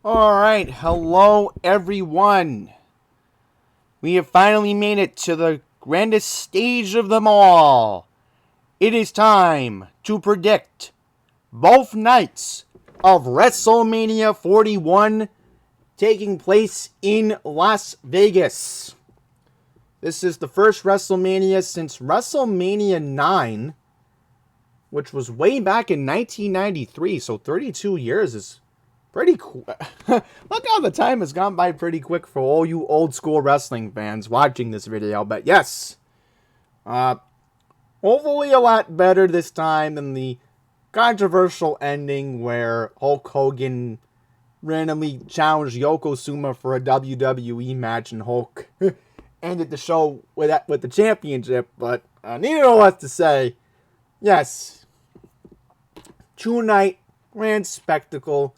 Alright, hello everyone. We have finally made it to the grandest stage of them all. It is time to predict both nights of Wrestlemania 41 taking place in Las Vegas. This is the first WrestleMania since WrestleMania 9, which was way back in 1993, so 32 years is pretty quick. Look how the time has gone by pretty quick for all you old school wrestling fans watching this video. But yes, uh, hopefully a lot better this time than the controversial ending where Hulk Hogan randomly challenged Yokozuna for a WWE match and Hulk ended the show with the championship. But needless to say, yes, two-night grand spectacle.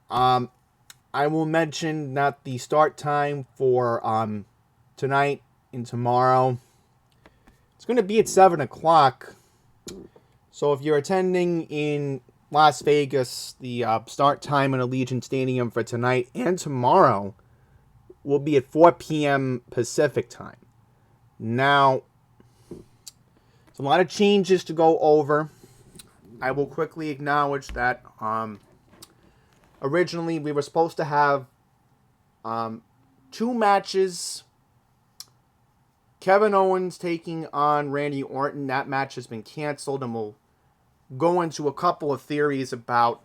I will mention that the start time for tonight and tomorrow, it's going to be at 7 o'clock. So if you're attending in Las Vegas, the start time in Allegiant Stadium for tonight and tomorrow will be at 4 p.m. Pacific time. Now, there's a lot of changes to go over. I will quickly acknowledge that originally we were supposed to have two matches. Kevin Owens taking on Randy Orton. That match has been canceled, and we'll go into a couple of theories about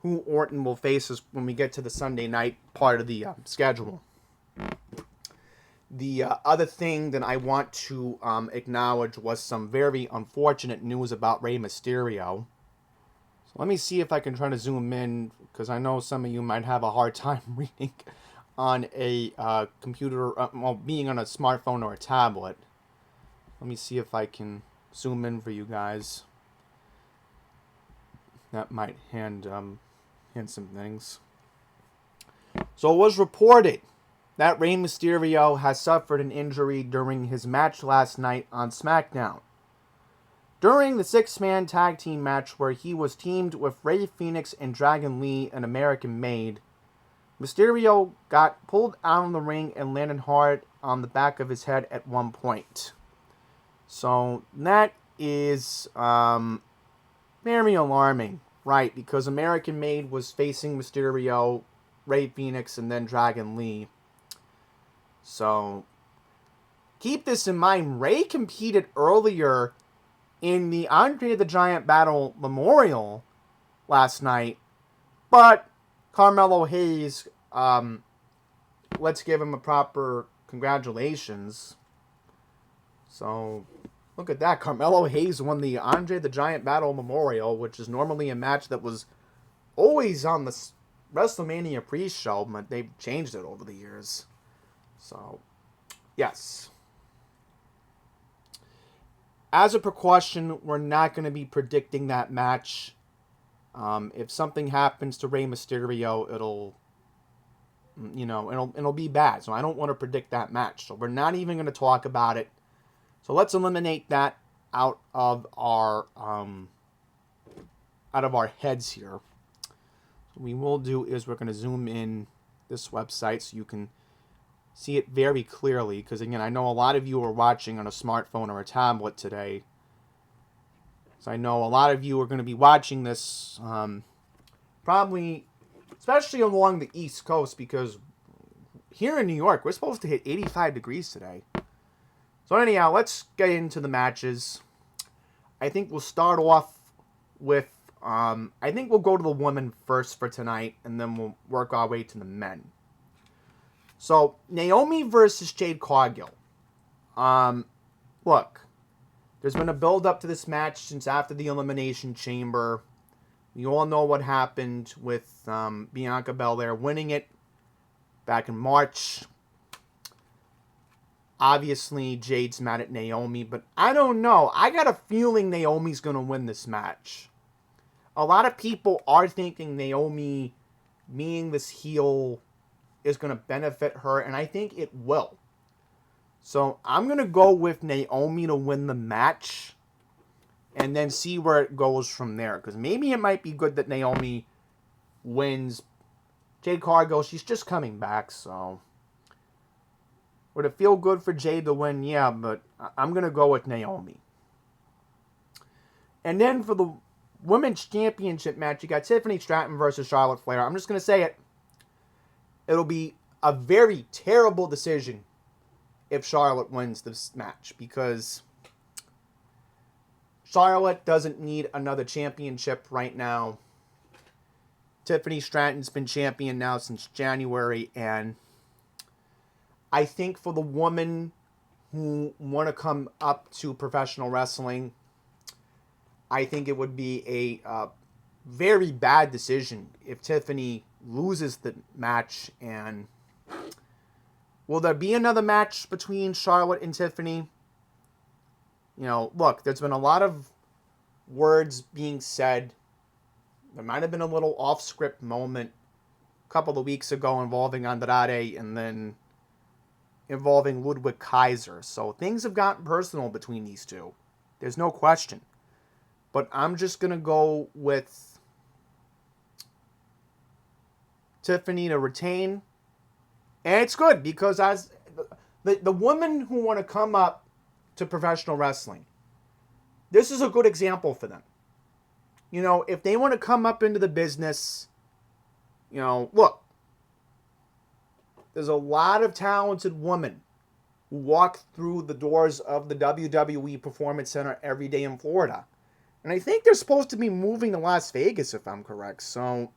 who Orton will face when we get to the Sunday night part of the schedule. The other thing that I want to acknowledge was some very unfortunate news about Rey Mysterio. So let me see if I can try to zoom in, because I know some of you might have a hard time reading on a computer, being on a smartphone or a tablet. Let me see if I can zoom in for you guys. That might hand some things. So it was reported that Rey Mysterio has suffered an injury during his match last night on SmackDown. During the six-man tag team match where he was teamed with Rey Fenix and Dragon Lee, an American-made, Mysterio got pulled out of the ring and landed hard on the back of his head at one point. So that is very alarming, right? Because American-made was facing Mysterio, Rey Fenix, and then Dragon Lee. So keep this in mind. Rey competed earlier in the Andre the Giant Battle Memorial last night, but Carmelo Hayes, let's give him a proper congratulations. So look at that. Carmelo Hayes won the Andre the Giant Battle Memorial, which is normally a match that was always on the WrestleMania pre-show, but they've changed it over the years. So, yes. As a precaution, we're not going to be predicting that match. If something happens to Rey Mysterio, it'll be bad. So I don't want to predict that match. So we're not even going to talk about it. So let's eliminate that out of our heads here. What we will do is we're going to zoom in this website so you can see it very clearly, because again, I know a lot of you are watching on a smartphone or a tablet today. So I know a lot of you are going to be watching this probably, especially along the East Coast, because here in New York, we're supposed to hit 85 degrees today. So anyhow, let's get into the matches. I think we'll start off with, I think we'll go to the women first for tonight, and then we'll work our way to the men. So, Naomi versus Jade Cargill. Look, there's been a build-up to this match since after the Elimination Chamber. We all know what happened with Bianca Belair winning it back in March. Obviously, Jade's mad at Naomi, but I don't know. I got a feeling Naomi's going to win this match. A lot of people are thinking Naomi being this heel is going to benefit her, and I think it will. So I'm going to go with Naomi to win the match and then see where it goes from there. Because maybe it might be good that Naomi wins Jade Cargill, she's just coming back, so would it feel good for Jade to win? Yeah, but I'm going to go with Naomi. And then for the Women's Championship match, you got Tiffany Stratton versus Charlotte Flair. I'm just going to say it. It'll be a very terrible decision if Charlotte wins this match, because Charlotte doesn't need another championship right now. Tiffany Stratton's been champion now since January, and I think for the women who want to come up to professional wrestling, I think it would be a very bad decision if Tiffany loses the match. And will there be another match between Charlotte and Tiffany? You know, look, there's been a lot of words being said. There might have been a little off-script moment a couple of weeks ago involving Andrade and then involving Ludwig Kaiser. So things have gotten personal between these two. There's no question. But I'm just going to go with Tiffany to retain. And it's good because as the women who want to come up to professional wrestling, this is a good example for them. You know, if they want to come up into the business, you know, look, there's a lot of talented women who walk through the doors of the WWE Performance Center every day in Florida. And I think they're supposed to be moving to Las Vegas, if I'm correct. So,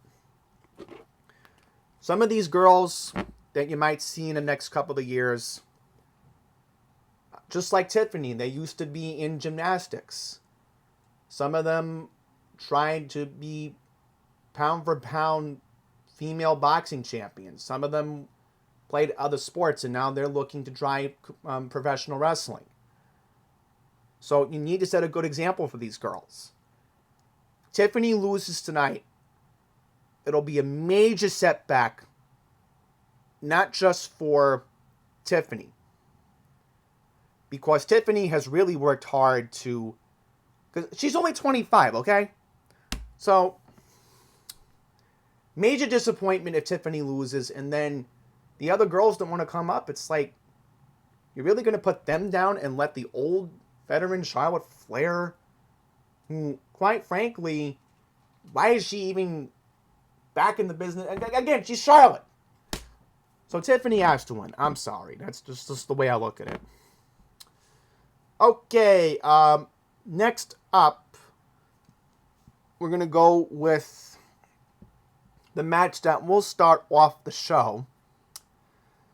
some of these girls that you might see in the next couple of years, just like Tiffany, they used to be in gymnastics. Some of them tried to be pound for pound female boxing champions. Some of them played other sports, and now they're looking to try professional wrestling. So you need to set a good example for these girls. Tiffany loses tonight. It'll be a major setback, not just for Tiffany, because Tiffany has really worked hard to, because she's only 25, okay? So, major disappointment if Tiffany loses, and then the other girls that want to come up, it's like, you're really going to put them down and let the old veteran Charlotte Flair, who, quite frankly, why is she even back in the business? Again, she's Charlotte. So Tiffany has to win. I'm sorry. That's just the way I look at it. Okay, next up, we're going to go with the match that will start off the show.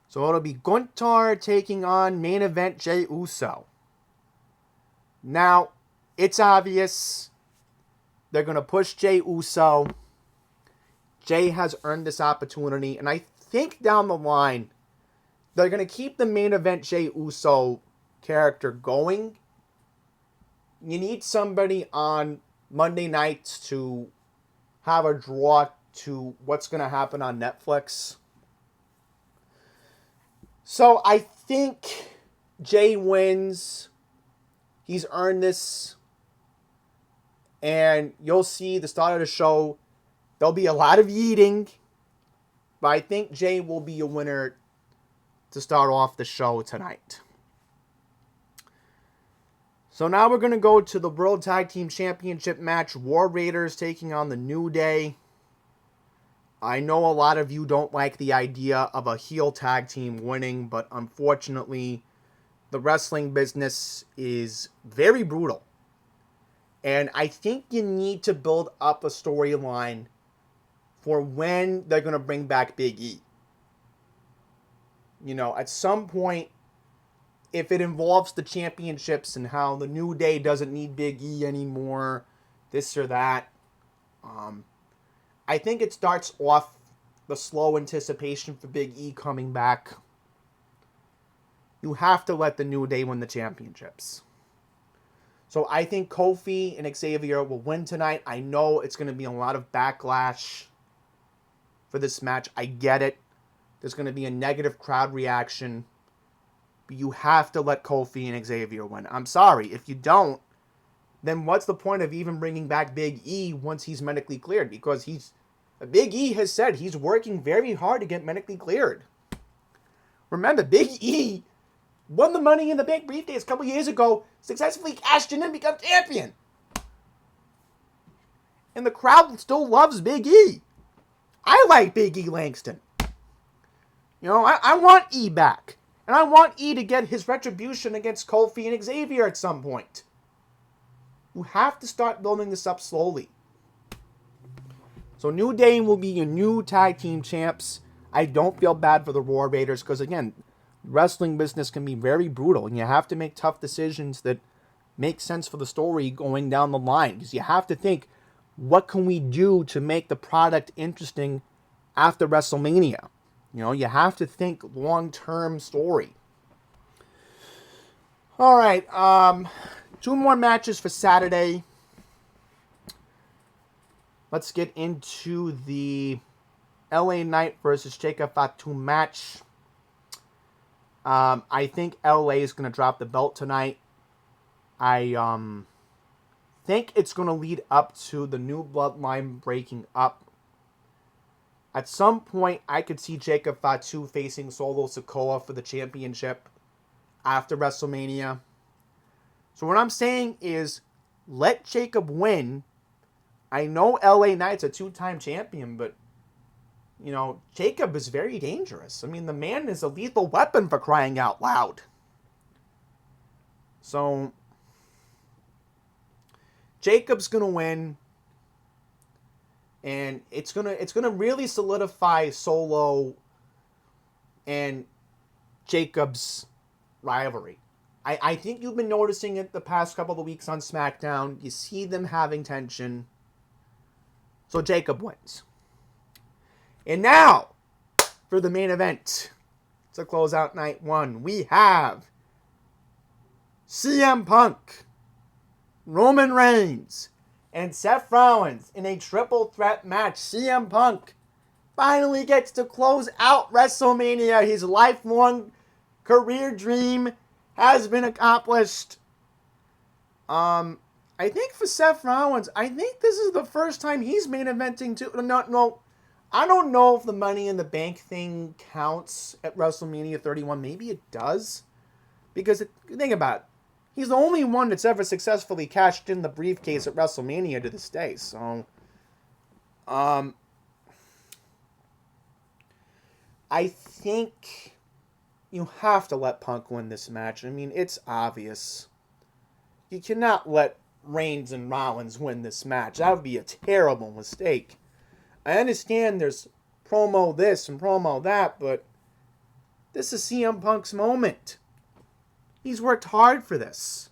So it'll be Gunther taking on main event Jey Uso. Now, it's obvious they're going to push Jey Uso. Jey has earned this opportunity, and I think down the line, they're going to keep the main event Jey Uso character going. You need somebody on Monday nights to have a draw to what's going to happen on Netflix. So I think Jey wins. He's earned this. And you'll see the start of the show. There'll be a lot of yeeting. But I think Jey will be a winner to start off the show tonight. So now we're going to go to the World Tag Team Championship match. War Raiders taking on the New Day. I know a lot of you don't like the idea of a heel tag team winning, but unfortunately, the wrestling business is very brutal. And I think you need to build up a storyline for when they're going to bring back Big E. You know, at some point, if it involves the championships and how the New Day doesn't need Big E anymore, this or that, I think it starts off the slow anticipation for Big E coming back. You have to let the New Day win the championships. So I think Kofi and Xavier will win tonight. I know it's going to be a lot of backlash for this match. I get it. There's going to be a negative crowd reaction. But you have to let Kofi and Xavier win. I'm sorry. If you don't, then what's the point of even bringing back Big E once he's medically cleared? Because he's Big E has said he's working very hard to get medically cleared. Remember, Big E won the Money in the Bank briefcase a couple years ago, successfully cashed in and became champion. And the crowd still loves Big E. I like Big E Langston. I want E back. And I want E to get his retribution against Kofi and Xavier at some point. You have to start building this up slowly. So New Day will be your new tag team champs. I don't feel bad for the War Raiders because, again, wrestling business can be very brutal. And you have to make tough decisions that make sense for the story going down the line. Because you have to think, what can we do to make the product interesting after WrestleMania? You have to think long-term story. All right, 2 more matches for Saturday. Let's get into the LA Knight versus Jacob Fatu match. I think LA is going to drop the belt tonight. I think it's going to lead up to the new bloodline breaking up. At some point, I could see Jacob Fatu facing Solo Sikoa for the championship after WrestleMania. So what I'm saying is, let Jacob win. I know LA Knight's a 2-time champion, but, Jacob is very dangerous. I mean, the man is a lethal weapon for crying out loud. So, Jacob's going to win. And it's gonna really solidify Solo and Jacob's rivalry. I think you've been noticing it the past couple of weeks on SmackDown. You see them having tension. So Jacob wins. And now, for the main event, to close out night 1, we have CM Punk, Roman Reigns, and Seth Rollins in a triple threat match. CM Punk finally gets to close out WrestleMania. His lifelong career dream has been accomplished. I think for Seth Rollins, I think this is the first time he's main eventing too. No. I don't know if the Money in the Bank thing counts at WrestleMania 31. Maybe it does. Because think about it. He's the only one that's ever successfully cashed in the briefcase at WrestleMania to this day. So, I think you have to let Punk win this match. I mean, it's obvious. You cannot let Reigns and Rollins win this match. That would be a terrible mistake. I understand there's promo this and promo that, but this is CM Punk's moment. He's worked hard for this.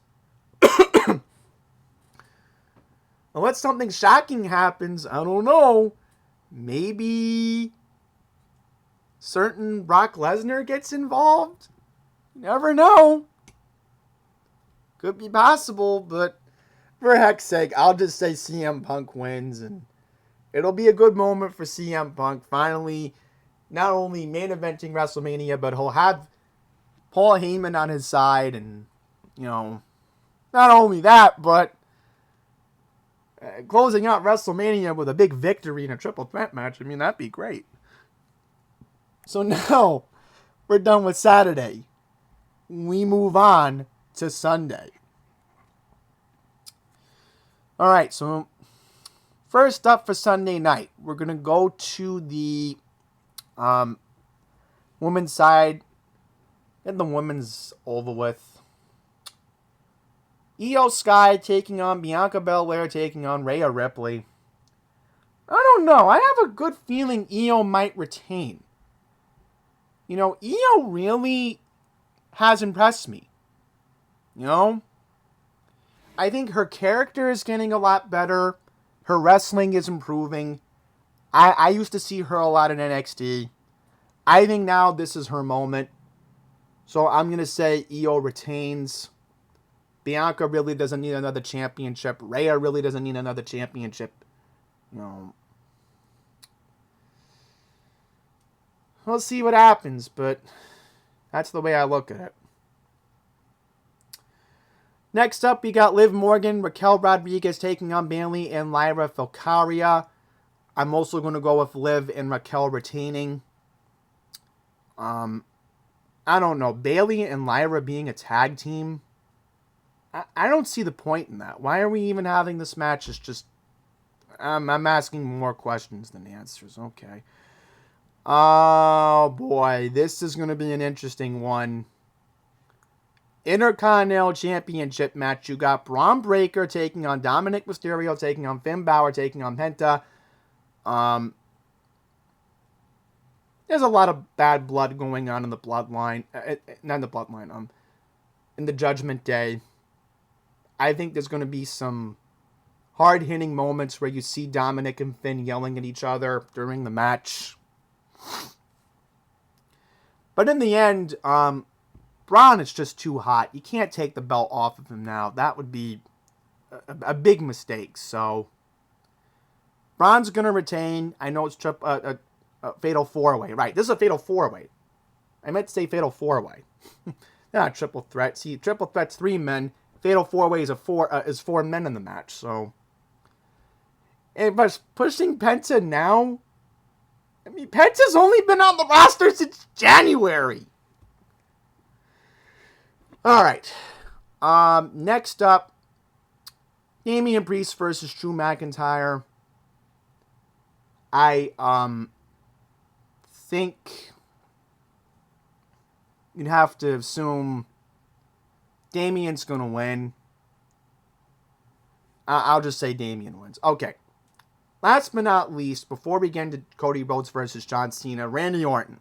Unless something shocking happens, I don't know. Maybe certain Brock Lesnar gets involved. You never know. Could be possible, but for heck's sake, I'll just say CM Punk wins, and it'll be a good moment for CM Punk. Finally, not only main eventing WrestleMania, but he'll have Paul Heyman on his side, and, not only that, but closing out WrestleMania with a big victory in a triple threat match. I mean, that'd be great. So now, we're done with Saturday. We move on to Sunday. Alright, so first up for Sunday night, we're going to go to the women's side. Get the women's over with. Io Sky taking on Bianca Belair, taking on Rhea Ripley. I don't know. I have a good feeling Io might retain. Io really has impressed me. I think her character is getting a lot better. Her wrestling is improving. I used to see her a lot in NXT. I think now this is her moment. So I'm going to say Io retains. Bianca really doesn't need another championship. Rhea really doesn't need another championship. We'll see what happens, but that's the way I look at it. Next up, we got Liv Morgan, Raquel Rodriguez taking on Bayley, and Lyra Valkyria. I'm also going to go with Liv and Raquel retaining. I don't know. Bayley and Lyra being a tag team, I don't see the point in that. Why are we even having this match? It's just, I'm asking more questions than answers. Okay. Oh, boy. This is going to be an interesting one. Intercontinental Championship match. You got Braun Breaker taking on Dominic Mysterio, taking on Finn Balor, taking on Penta. There's a lot of bad blood going on in the bloodline. Not in the bloodline. In the Judgment Day. I think there's going to be some hard-hitting moments where you see Dominic and Finn yelling at each other during the match. But in the end, Braun is just too hot. You can't take the belt off of him now. That would be a big mistake. So, Braun's going to retain. I know it's a fatal 4-way. Right, this is a fatal 4-way. I meant to say fatal 4-way. Not triple threat. See, triple threat's 3 men. Fatal 4-way is 4 men in the match. So, if I was pushing Penta now, I mean, Penta's only been on the roster since January. All right. Next up, Damian Priest versus Drew McIntyre. I think you'd have to assume Damian's going to win. I'll just say Damian wins. Okay. Last but not least, before we get into Cody Rhodes versus John Cena, Randy Orton.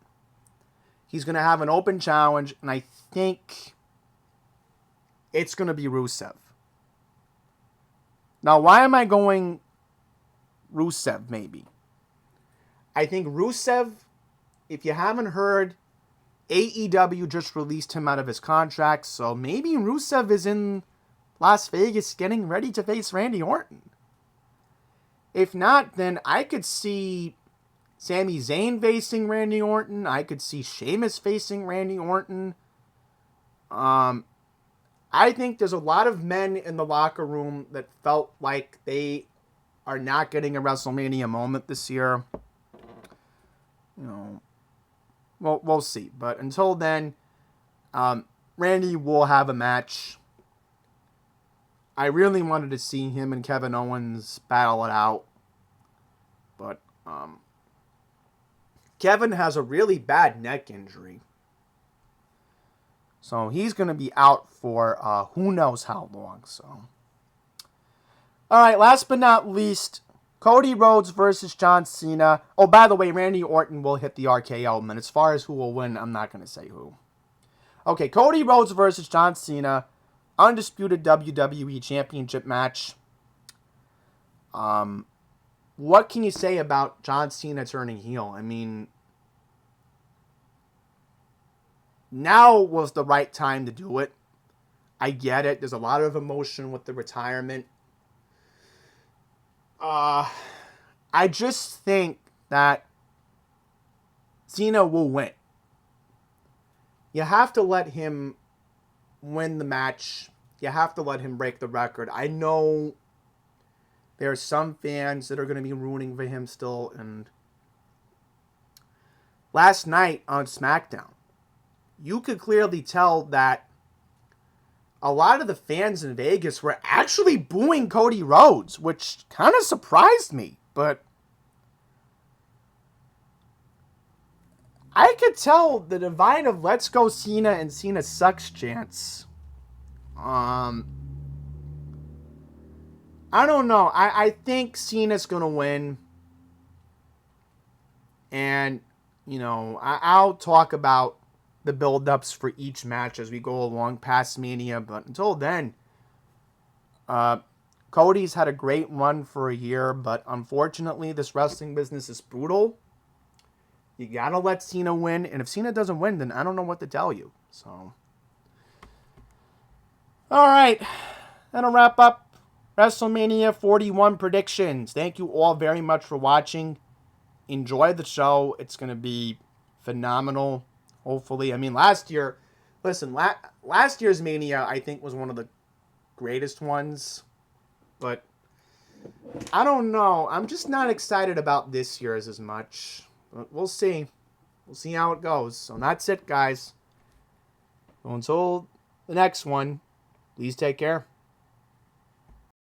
He's going to have an open challenge, and I think it's going to be Rusev. Now, why am I going Rusev, maybe? I think Rusev, if you haven't heard, AEW just released him out of his contract, so maybe Rusev is in Las Vegas getting ready to face Randy Orton. If not, then I could see Sami Zayn facing Randy Orton. I could see Sheamus facing Randy Orton. I think there's a lot of men in the locker room that felt like they are not getting a WrestleMania moment this year. You know, well, we'll see. But until then, Randy will have a match. I really wanted to see him and Kevin Owens battle it out. But Kevin has a really bad neck injury. So he's going to be out for who knows how long. So, all right, last but not least, Cody Rhodes versus John Cena. Oh, by the way, Randy Orton will hit the RKO. And as far as who will win, I'm not going to say who. Okay, Cody Rhodes versus John Cena. Undisputed WWE Championship match. What can you say about John Cena turning heel? I mean, now was the right time to do it. I get it. There's a lot of emotion with the retirement. I just think that Cena will win. You have to let him win the match. You have to let him break the record. I know there are some fans that are going to be rooting for him still. And last night on SmackDown, you could clearly tell that a lot of the fans in Vegas were actually booing Cody Rhodes, which kind of surprised me. But I could tell the divide of Let's Go Cena and Cena Sucks chants. I don't know. I think Cena's going to win. And, you know, I'll talk about the build-ups for each match as we go along past Mania. But until then, Cody's had a great run for a year. But unfortunately, this wrestling business is brutal. You got to let Cena win. And if Cena doesn't win, then I don't know what to tell you. So, all right. That'll wrap up WrestleMania 41 predictions. Thank you all very much for watching. Enjoy the show. It's going to be phenomenal, hopefully. I mean, last year's Mania, I think, was one of the greatest ones. But I don't know. I'm just not excited about this year's as much. But we'll see. We'll see how it goes. So that's it, guys. So until the next one, please take care.